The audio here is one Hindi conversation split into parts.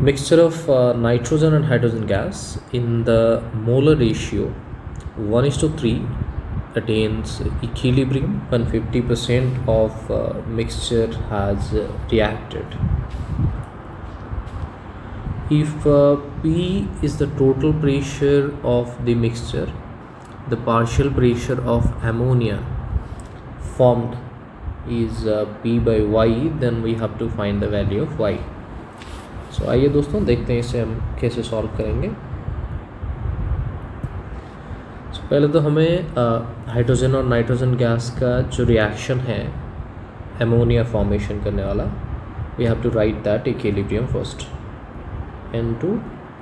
Mixture of nitrogen and hydrogen gas in the molar ratio 1:3 attains equilibrium when 50% of mixture has reacted. If P is the total pressure of the mixture, the partial pressure of ammonia formed is P by Y, then we have to find the value of Y. सो आइए दोस्तों देखते हैं इसे हम कैसे सॉल्व करेंगे। पहले तो हमें हाइड्रोजन और नाइट्रोजन गैस का जो रिएक्शन है एमोनिया फॉर्मेशन करने वाला, we have to write that equilibrium first. N2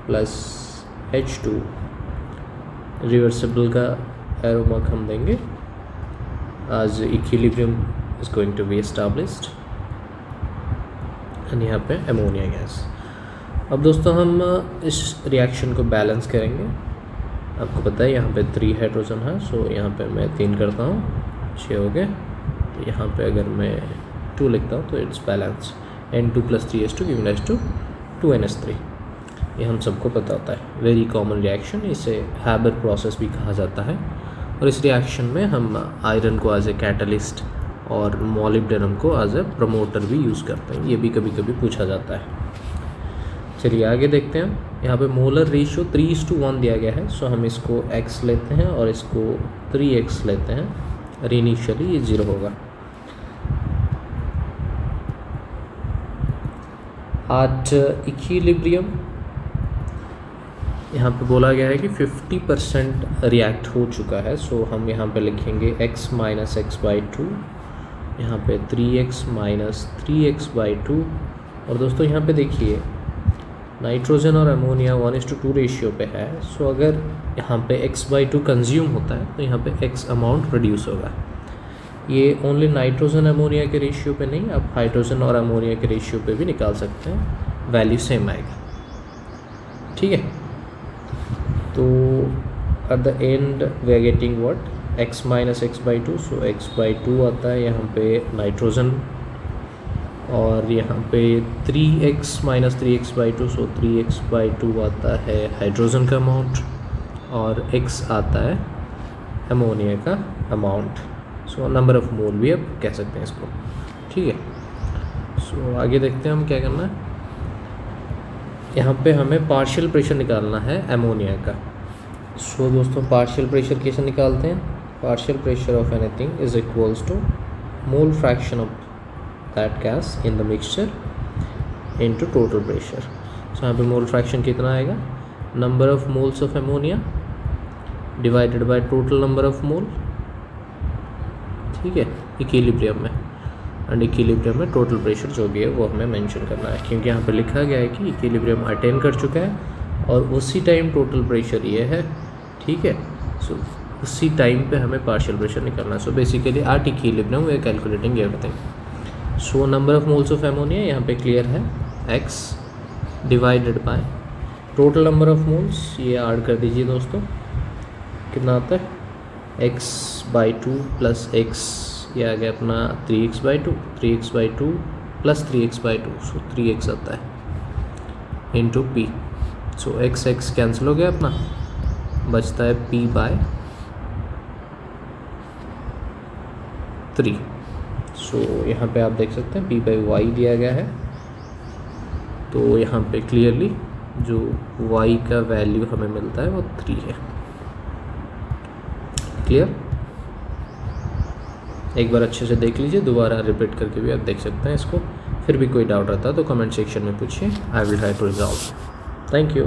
plus H2 reversible का एरो मार्क हम देंगे आज equilibrium is going to be established and यहाँ पे एमोनिया गैस। अब दोस्तों हम इस रिएक्शन को बैलेंस करेंगे। आपको पता है यहाँ पे 3 हाइड्रोजन है, सो यहाँ पे मैं 3 करता हूँ, 6 हो गए। तो यहाँ पे अगर मैं 2 लिखता हूँ तो it's balance. N2 plus 3H2 giving rise to 2NH3। ये हम सबको पता होता है, वेरी कॉमन रिएक्शन, इसे हैबर प्रोसेस भी कहा जाता है। और इस रिएक्शन में हम आयरन को एज ए कैटलिस्ट और मॉलिब्डेनम को एज ए प्रमोटर भी यूज़ करते हैं। ये भी कभी कभी पूछा जाता है। चलिए आगे देखते हैं। यहाँ पे मोलर रेशियो 3:1 दिया गया है, सो हम इसको x लेते हैं और इसको 3x लेते हैं और इनिशियली ये 0 होगा। एट इक्विलिब्रियम यहाँ पे बोला गया है कि 50% रिएक्ट हो चुका है, सो हम यहाँ पे लिखेंगे x माइनस x/2, यहाँ पे 3x माइनस 3x/2। और दोस्तों यहाँ पे देखिए नाइट्रोजन और अमोनिया 1:2 रेशियो पे है, सो अगर यहाँ पे x/2 कंज्यूम होता है तो यहाँ पे x अमाउंट प्रोड्यूस होगा। ये ओनली नाइट्रोजन अमोनिया के रेशियो पे नहीं, आप हाइड्रोजन और अमोनिया के रेशियो पे भी निकाल सकते हैं, वैल्यू सेम आएगा। ठीक है, तो at the end we are getting what x minus x/2, so x/2 आता है यहाँ पे नाइट्रोजन, और यहाँ पे 3x माइनस 3x/2, सो 3x/2 आता है हाइड्रोजन का अमाउंट और x आता है अमोनिया का amount. So number of mole भी आप कह सकते हैं इसको। ठीक है, सो आगे देखते हैं हम क्या करना है। यहाँ पे हमें पार्शियल प्रेशर निकालना है अमोनिया का। सो दोस्तों पार्शियल प्रेशर कैसे निकालते हैं? Partial pressure of anything is equals to mole fraction of that gas in the mixture into total pressure। so यहाँ पे मोल फ्रैक्शन कितना आएगा? Number of moles of ammonia divided by total number of mole. ठीक है, इक्विलिब्रियम में, एंड इक्विलिब्रियम में टोटल प्रेशर जो भी है वो हमें मेंशन करना है, क्योंकि यहाँ पे लिखा गया है कि इक्विलिब्रियम अटेन कर चुका है और उसी टाइम टोटल प्रेशर ये है। ठीक है, सो उसी टाइम पे हमें पार्शियल प्रेशर निकालना है। So basically at equilibrium we are calculating everything. So number of moles of ammonia यहाँ पे क्लियर है, x divided by total number of moles, ये ऐड कर दीजिए दोस्तों, कितना आता है x/2 प्लस x, ये आ गया अपना 3x/2, 3x/2 प्लस 3x/2, सो 3x आता है इंटू p। सो x कैंसिल हो गया अपना, बचता है p/3। सो यहाँ पे आप देख सकते हैं p/y दिया गया है, तो यहाँ पे क्लियरली जो y का वैल्यू हमें मिलता है वो 3 है। क्लियर? एक बार अच्छे से देख लीजिए, दोबारा रिपीट करके भी आप देख सकते हैं इसको। फिर भी कोई डाउट रहता है तो कमेंट सेक्शन में पूछिए, I will try to resolve. Thank you.